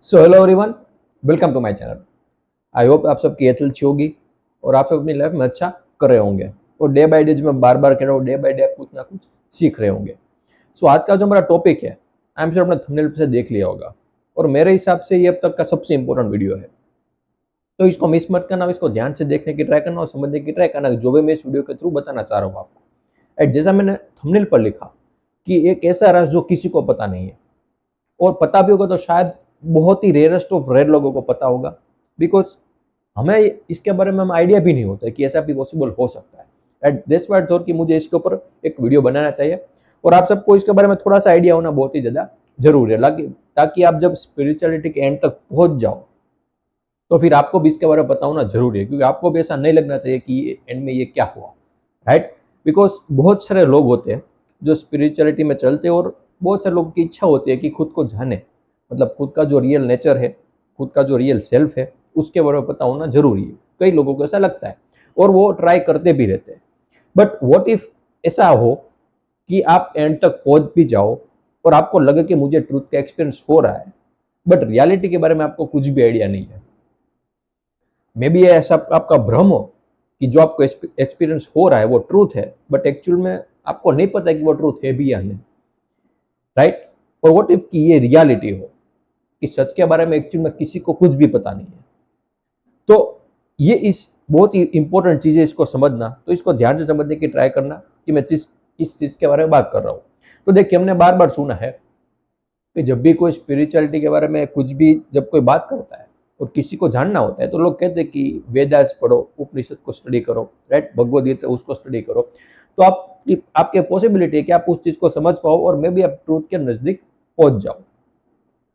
So hello everyone, welcome to my channel. I hope आप सबकी health अच्छी होगी और आप सब अपनी लाइफ में अच्छा कर रहे होंगे। और डे बाय डे, जो मैं बार बार कह रहा हूँ, डे बाय डे आप कुछ ना कुछ सीख रहे होंगे। सो आज का जो हमारा टॉपिक है, आई एम श्योर आपने थंबनेल से देख लिया होगा और मेरे हिसाब से ये अब तक का सबसे इंपॉर्टेंट वीडियो है। तो इसको मिस मत करना, इसको ध्यान से देखने की ट्राई करना और समझने की ट्राई करना, जो भी मैं इस वीडियो के थ्रू बताना चाह रहा हूँ आपको। एंड जैसा मैंने थंबनेल पर लिखा कि एक ऐसा राज जो किसी को पता नहीं है, और पता भी होगा तो शायद बहुत ही रेयरेस्ट ऑफ रेयर लोगों को पता होगा। बिकॉज हमें इसके बारे में हम आइडिया भी नहीं होता है कि ऐसा भी पॉसिबल हो सकता है। एट दिस वाइट थॉट कि मुझे इसके ऊपर एक वीडियो बनाना चाहिए और आप सबको इसके बारे में थोड़ा सा आइडिया होना बहुत ही ज़्यादा जरूरी है, ताकि आप जब स्पिरिचुअलिटी के एंड तक पहुंच जाओ तो फिर आपको भी इसके बारे में पता होना जरूरी है, क्योंकि आपको भी ऐसा नहीं लगना चाहिए कि एंड में ये क्या हुआ। राइट? बिकॉज बहुत सारे लोग होते हैं जो स्पिरिचुअलिटी में चलते हैं और बहुत सारे लोगों की इच्छा होती है कि खुद को जाने, मतलब खुद का जो रियल नेचर है, खुद का जो रियल सेल्फ है, उसके बारे में पता होना जरूरी है। कई लोगों को ऐसा लगता है और वो ट्राई करते भी रहते हैं। बट व्हाट इफ ऐसा हो कि आप एंड तक पहुंच भी जाओ और आपको लगे कि मुझे ट्रूथ का एक्सपीरियंस हो रहा है, बट रियलिटी के बारे में आपको कुछ भी आइडिया नहीं है। मे बी ऐसा आपका भ्रम हो कि जो आपको एक्सपीरियंस हो रहा है वो ट्रूथ है, बट एक्चुअल में आपको नहीं पता कि वो ट्रूथ है भी या नहीं। राइट? और व्हाट इफ कि ये रियलिटी हो कि सच के बारे में एक्चुअल में किसी को कुछ भी पता नहीं है। तो ये इस बहुत ही इंपॉर्टेंट चीज है इसको समझना। तो इसको ध्यान से समझने की ट्राई करना कि मैं किस चीज के बारे में बात कर रहा हूँ। तो देखिए, हमने बार बार सुना है कि जब भी कोई स्पिरिचुअलिटी के बारे में कुछ भी जब कोई बात करता है और किसी को जानना होता है, तो लोग कहते हैं कि वेदास पढ़ो, उपनिषद को स्टडी करो, राइट, भगवद गीता उसको स्टडी करो। तो आपके पॉसिबिलिटी है कि आप उस चीज को समझ पाओ और मे भी आप ट्रूथ के नजदीक पहुंच जाओ।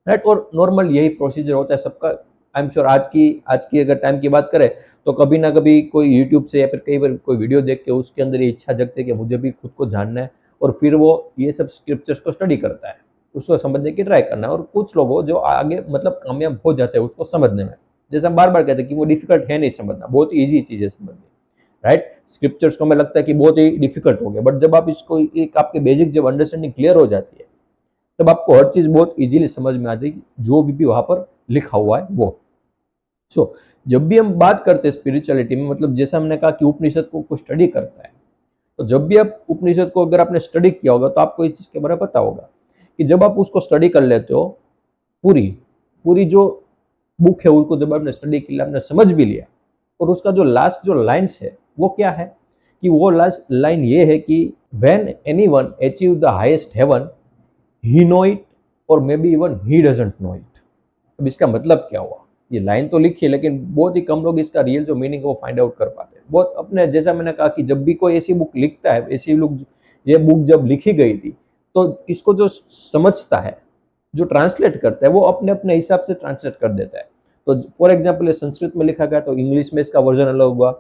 राइट? और नॉर्मल यही प्रोसीजर होता है सबका। आई एम श्योर आज की अगर टाइम की बात करें तो कभी ना कभी कोई यूट्यूब से या फिर कई बार कोई वीडियो देख के उसके अंदर ये इच्छा जगती है कि मुझे भी खुद को जानना है, और फिर वो ये सब स्क्रिप्चर्स को स्टडी करता है, उसको समझने की ट्राई करना है। और कुछ लोग जो आगे मतलब कामयाब हो जाते हैं उसको समझने में। जैसे हम बार बार कहते हैं कि वो डिफिकल्ट है नहीं समझना, बहुत ईजी चीज है समझनी। राइट? स्क्रिप्चर्स को हमें लगता है कि बहुत ही डिफिकल्ट हो गया, बट जब आप इसको एक आपके बेसिक जब अंडरस्टैंडिंग क्लियर हो जाती है, तब आपको हर चीज बहुत इजीली समझ में आ जाएगी, जो भी वहां पर लिखा हुआ है वो। सो जब भी हम बात करते हैं स्पिरिचुअलिटी में, मतलब जैसा हमने कहा कि उपनिषद को स्टडी करता है, तो जब भी आप उपनिषद को अगर आपने स्टडी किया होगा तो आपको इस चीज के बारे में पता होगा कि जब आप उसको स्टडी कर लेते हो, पूरी पूरी जो बुक है उसको जब आपने स्टडी किया, आपने समझ भी लिया, और उसका जो लास्ट जो लाइन्स है वो क्या है, कि वो लास्ट लाइन ये है कि when anyone achieve the highest heaven, he know it और maybe even he doesn't know it. अब इसका मतलब क्या हुआ? ये लाइन तो लिखी है, लेकिन बहुत ही कम लोग इसका रियल जो मीनिंग वो फाइंड आउट कर पाते हैं। बहुत अपने, जैसा मैंने कहा कि जब भी कोई ऐसी बुक लिखता है, ऐसी लोग, ये बुक जब लिखी गई थी, तो इसको जो समझता है, जो ट्रांसलेट करता है, वो अपने अपने हिसाब से ट्रांसलेट कर देता है। तो फॉर एग्जाम्पल ये संस्कृत में लिखा गया तो इंग्लिश में इसका वर्जन अलग होगा,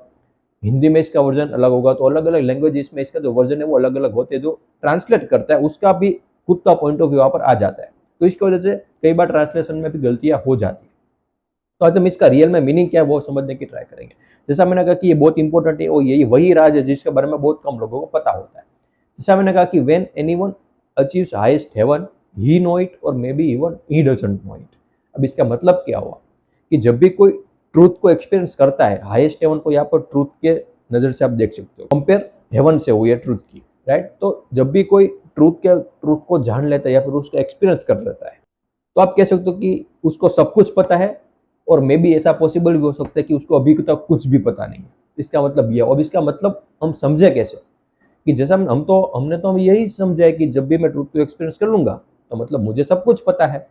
हिंदी में इसका वर्जन अलग होगा। तो अलग अलग लैंग्वेज में इसका जो वर्जन है वो अलग अलग होते हैं। जो ट्रांसलेट करता है उसका भी खुद का पॉइंट ऑफ व्यू वहां पर आ जाता है। तो इसकी वजह से कई बार ट्रांसलेशन में भी गलतियां हो जाती है। तो आज हम इसका रियल में मीनिंग क्या है वो समझने की ट्राई करेंगे। जैसा मैंने कहा कि ये बहुत इंपॉर्टेंट है और यही वही राज है जिसके बारे में बहुत कम लोगों को पता होता है। जैसा मैंने कहा कि when anyone achieves highest heaven, he know it और maybe even he doesn't know it. अब इसका मतलब क्या हुआ कि जब भी कोई ट्रूथ को एक्सपीरियंस करता है, हाईएस्ट हेवन को यहाँ पर ट्रूथ के नजर से आप देख सकते हो, कंपेयर हेवन से हुई है ट्रूथ की। राइट? तो जब भी कोई ट्रूथ को जान लेता है या फिर उसका एक्सपीरियंस कर लेता है, तो आप कह सकते हो कि उसको सब कुछ पता है। और मे बी ऐसा पॉसिबल भी हो सकता है कि उसको अभी तक कुछ भी पता नहीं है। इसका मतलब ये। अब इसका मतलब हम समझे कैसे? कि जैसा हमने तो यही समझा है कि जब भी मैं ट्रूथ को एक्सपीरियंस कर लूंगा तो मतलब मुझे सब कुछ पता है।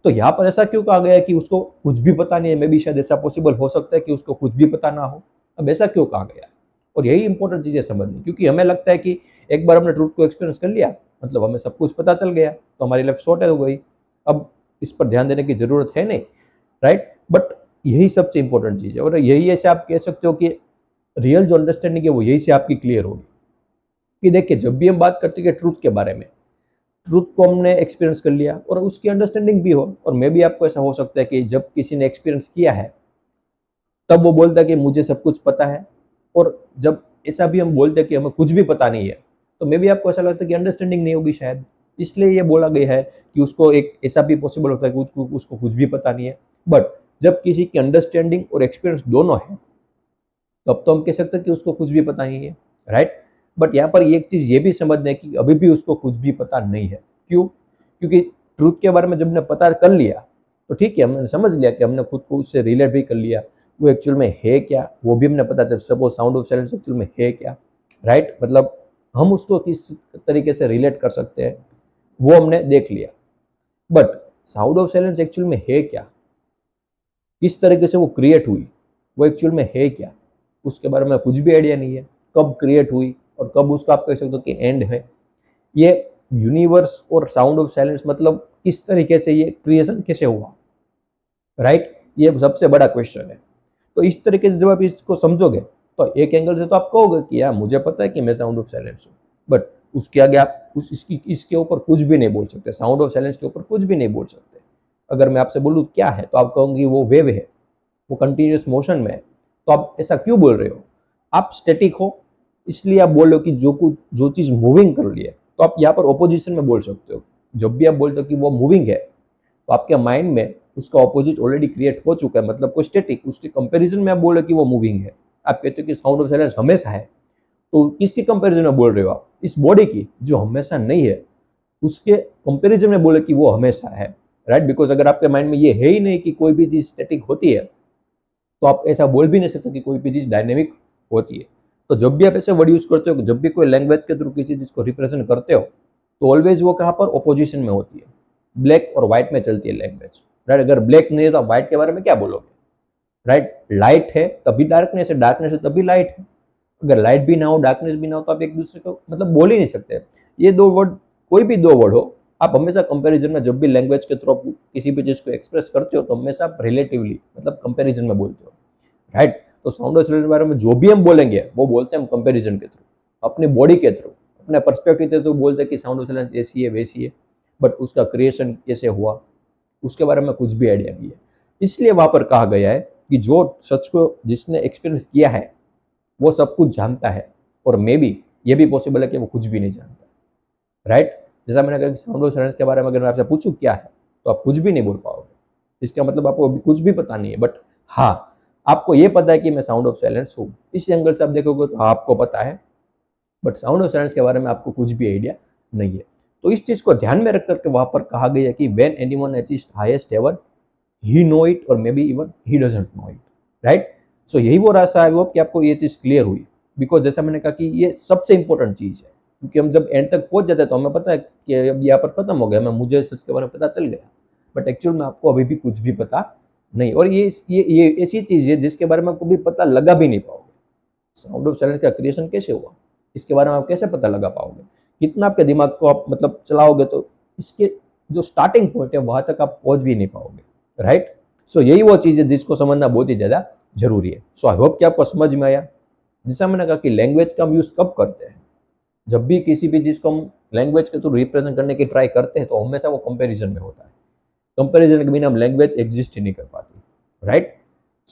तो यहाँ पर ऐसा क्यों कहा गया है कि उसको कुछ भी पता नहीं है? मे बी शायद ऐसा पॉसिबल हो सकता है कि उसको कुछ भी पता ना हो। अब ऐसा क्यों कहा गया है? और यही इंपॉर्टेंट चीज है समझनी, क्योंकि हमें लगता है कि एक बार हमने ट्रूथ को एक्सपीरियंस कर लिया मतलब हमें सब कुछ पता चल गया, तो हमारी लाइफ सॉर्टेड हो गई। अब इस पर ध्यान देने की जरूरत है नहीं। राइट? बट यही सबसे इंपॉर्टेंट चीज है, और यही ऐसे आप कह सकते हो कि रियल जो अंडरस्टैंडिंग है वो यही से आपकी क्लियर होगी। कि देखिए, जब भी हम बात करते हैं ट्रूथ के बारे में, ट्रूथ को हमने एक्सपीरियंस कर लिया और उसकी अंडरस्टैंडिंग भी हो, और मे भी आपको ऐसा हो सकता है कि जब किसी ने एक्सपीरियंस किया है तब वो बोलता है कि मुझे सब कुछ पता है, और जब ऐसा भी हम बोलते हैं कि हमें कुछ भी पता नहीं है, तो मे भी आपको ऐसा लगता है कि अंडरस्टैंडिंग नहीं होगी शायद। इसलिए ये बोला गया है कि उसको एक ऐसा भी पॉसिबल होता है कि उसको कुछ भी पता नहीं है। बट जब किसी की अंडरस्टैंडिंग और एक्सपीरियंस दोनों है तब तो हम कह सकते हैं कि उसको कुछ भी पता नहीं है, राइट। बट यहाँ पर एक चीज ये भी समझना है कि अभी भी उसको कुछ भी पता नहीं है। क्यों? क्योंकि ट्रूथ के बारे में जब हमने पता कर लिया तो ठीक है, हमने समझ लिया कि हमने खुद को उससे रिलेट भी कर लिया, वो एक्चुअल में है क्या वो भी हमने पता चल। Suppose sound of silence actual में है क्या, राइट। मतलब हम उसको किस तरीके से रिलेट कर सकते हैं वो हमने देख लिया। But sound of silence actual में है क्या, किस तरीके से वो क्रिएट हुई, वो एक्चुअल में है क्या, उसके बारे में कुछ भी आइडिया नहीं है। कब क्रिएट हुई और कब उसका आप कह सकते हो कि एंड है। ये यूनिवर्स और साउंड ऑफ साइलेंस मतलब किस तरीके से ये क्रिएशन कैसे हुआ, राइट। ये सबसे बड़ा क्वेश्चन है। तो इस तरीके से जब आप इसको समझोगे तो एक एंगल से तो आप कहोगे कि यार मुझे पता है कि मैं साउंड ऑफ साइलेंस हूँ, बट उसके आगे आप इसके ऊपर कुछ भी नहीं बोल सकते, साउंड ऑफ साइलेंस के ऊपर कुछ भी नहीं बोल सकते। अगर मैं आपसे बोलूँ क्या है तो आप कहोगे वो वेव है, वो कंटिन्यूस मोशन में है। तो आप ऐसा क्यों बोल रहे हो? आप स्टैटिक हो इसलिए आप बोल रहे हो कि जो चीज़ मूविंग कर रही है। तो आप यहाँ पर ऑपोजिशन में बोल सकते हो। जब भी आप बोलते हो कि वो मूविंग है तो आपके माइंड में उसका ऑपोजिट ऑलरेडी क्रिएट हो चुका है, मतलब कोई स्टैटिक, उसके कंपैरिजन में आप बोल रहे हो कि वो मूविंग है। आप कहते हो कि साउंड ऑफ साइलेंस हमेशा है, तो किसकी कंपैरिजन में बोल रहे हो आप? इस बॉडी की जो हमेशा नहीं है उसके कंपैरिजन में बोले कि वो हमेशा है, राइट। बिकॉज अगर आपके माइंड में ये है ही नहीं कि कोई भी चीज स्टैटिक होती है तो आप ऐसा बोल भी नहीं सकते कि कोई भी चीज डायनेमिक होती है। तो जब भी आप ऐसे वर्ड यूज करते हो, जब भी कोई लैंग्वेज के थ्रू किसी चीज को रिप्रेजेंट करते हो तो ऑलवेज वो कहाँ पर ओपोजिशन में होती है, ब्लैक और व्हाइट में चलती है लैंग्वेज, राइट। अगर ब्लैक नहीं है तो आप व्हाइट के बारे में क्या बोलोगे, राइट। लाइट है तभी डार्कनेस है, डार्कनेस है तभी लाइट है। अगर लाइट भी ना हो डार्कनेस भी ना हो तो आप एक दूसरे को मतलब बोल ही नहीं सकते। ये दो वर्ड, कोई भी दो वर्ड हो, आप हमेशा कंपैरिजन में जब भी लैंग्वेज के थ्रू किसी भी चीज को एक्सप्रेस करते हो तो हमेशा आप रिलेटिवली मतलब कंपैरिजन में बोलते हो, राइट। तो साउंड ऑफ साइलेंस के बारे में जो भी हम बोलेंगे वो बोलते हैं हम कंपैरिजन के थ्रू, अपनी बॉडी के थ्रू, अपने पर्सपेक्टिव के थ्रू बोलते हैं कि साउंड ऑफ साइलेंस ऐसी है वैसी है। बट उसका क्रिएशन कैसे हुआ उसके बारे में कुछ भी आइडिया नहीं है। इसलिए वहां पर कहा गया है कि जो सच को जिसने एक्सपीरियंस किया है वो सब कुछ जानता है, और मे बी ये भी पॉसिबल है कि वो कुछ भी नहीं जानता, राइट। जैसा मैंने कहा कि साउंड ऑफ साइलेंस के बारे में अगर मैं आपसे पूछूं क्या है तो आप कुछ भी नहीं बोल पाओगे। इसका मतलब आपको अभी कुछ भी पता नहीं है। बट हाँ, आपको ये पता है कि मैं साउंड ऑफ साइलेंस हूँ, इस एंगल से आप देखोगे तो आपको पता है। बट साउंड ऑफ साइलेंस के बारे में आपको कुछ भी आइडिया नहीं है। तो इस चीज को ध्यान में रख करके वहां पर कहा गया है कि when anyone achieves highest ever he know it और maybe even he doesn't know it, right. So यही वो रास्ता है वो कि आपको ये चीज क्लियर हुई। बिकॉज जैसा मैंने कहा कि ये सबसे इंपॉर्टेंट चीज है, क्योंकि हम जब एंड तक पहुंच जाते हैं तो हमें पता है कि अब यहाँ पर खत्म हो गया, मैं मुझे सच के बारे में पता चल गया। बट एक्चुअल में आपको अभी भी कुछ भी पता नहीं, और ये ऐसी चीज है जिसके बारे में आपको भी पता लगा भी नहीं पाओगे। साउंड ऑफ साइलेंस का क्रिएशन कैसे हुआ इसके बारे में आप कैसे पता लगा पाओगे? कितना आपके दिमाग को आप मतलब चलाओगे तो इसके जो स्टार्टिंग पॉइंट है वहां तक आप पहुंच भी नहीं पाओगे, राइट। सो यही वो चीज है जिसको समझना बहुत ही ज्यादा जरूरी है। सो आई होप कि आपको समझ में आया। जैसा मैंने कहा कि लैंग्वेज का हम यूज कब करते हैं, जब भी किसी भी चीज को हम लैंग्वेज के थ्रू रिप्रेजेंट करने की ट्राई करते हैं तो हमेशा वो कंपैरिजन में होता है। कंपैरिजन के बिना हम लैंग्वेज एग्जिस्ट ही नहीं कर पाती, राइट।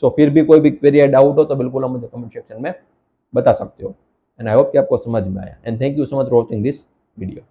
सो फिर भी कोई भी क्वेरी या डाउट हो तो बिल्कुल हम मुझे कमेंट सेक्शन में बता सकते हो। एंड आई होप कि आपको समझ में आया। And thank you so much for watching this video.